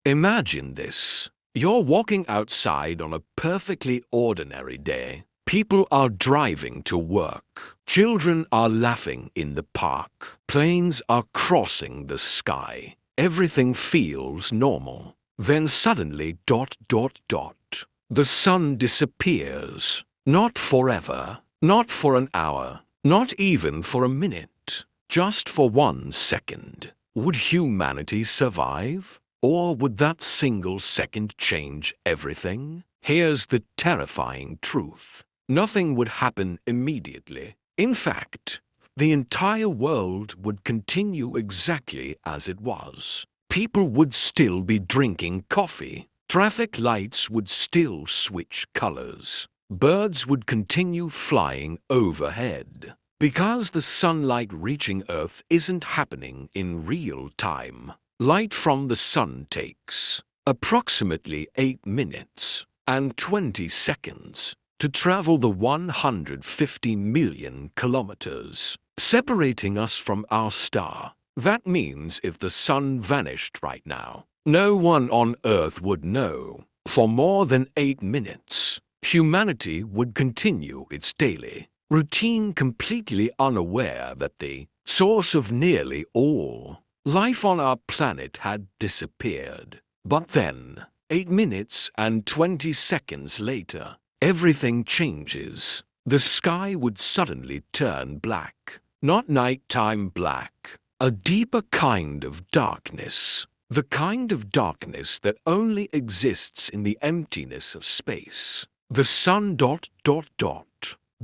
Imagine this. You're walking outside on a perfectly ordinary day. People are driving to work. Children are laughing in the park. Planes are crossing the sky. Everything feels normal. Then suddenly ... the sun disappears. Not forever. Not for an hour. Not even for a minute. Just for 1 second. Would humanity survive? Or would that single second change everything? Here's the terrifying truth. Nothing would happen immediately. In fact, the entire world would continue exactly as it was. People would still be drinking coffee. Traffic lights would still switch colors. Birds would continue flying overhead. Because the sunlight reaching Earth isn't happening in real time. Light from the sun takes approximately 8 minutes and 20 seconds to travel the 150 million kilometers, separating us from our star. That means if the sun vanished right now, no one on Earth would know. For more than 8 minutes, humanity would continue its daily routine completely unaware that the source of nearly all life on our planet had disappeared. But then, 8 minutes and 20 seconds later, everything changes. The sky would suddenly turn black. Not nighttime black. A deeper kind of darkness. The kind of darkness that only exists in the emptiness of space. The sun ...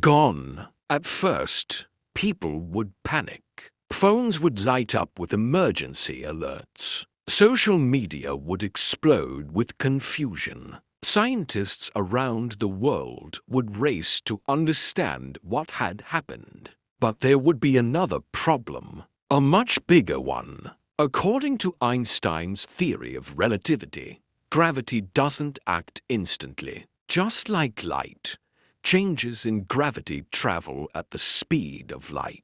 gone. At first, people would panic. Phones would light up with emergency alerts. Social media would explode with confusion. Scientists around the world would race to understand what had happened. But there would be another problem, a much bigger one. According to Einstein's theory of relativity, gravity doesn't act instantly. Just like light, changes in gravity travel at the speed of light.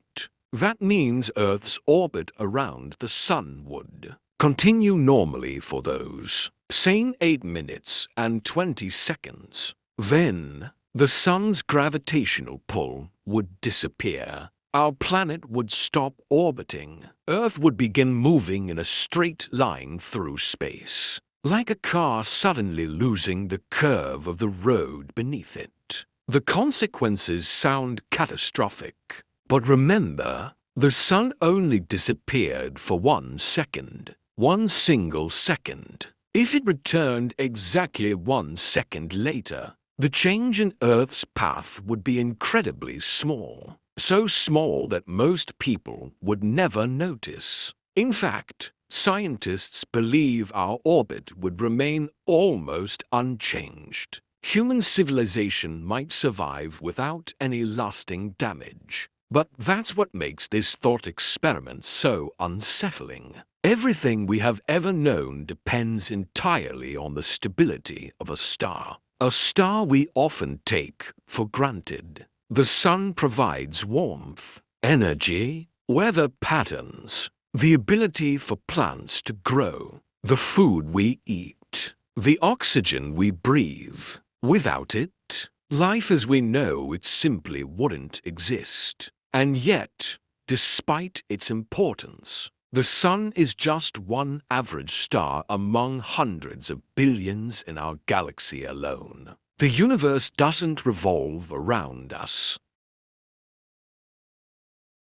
That means Earth's orbit around the sun would continue normally for those same 8 minutes and 20 seconds. Then, the sun's gravitational pull would disappear. Our planet would stop orbiting. Earth would begin moving in a straight line through space, like a car suddenly losing the curve of the road beneath it. The consequences sound catastrophic. But remember, the sun only disappeared for 1 second. 1 single second. If it returned exactly 1 second later, the change in Earth's path would be incredibly small. So small that most people would never notice. In fact, scientists believe our orbit would remain almost unchanged. Human civilization might survive without any lasting damage. But that's what makes this thought experiment so unsettling. Everything we have ever known depends entirely on the stability of a star we often take for granted. The sun provides warmth, energy, weather patterns, the ability for plants to grow, the food we eat, the oxygen we breathe. Without it, life as we know it simply wouldn't exist. And yet, despite its importance, the sun is just one average star among hundreds of billions in our galaxy alone. The universe doesn't revolve around us.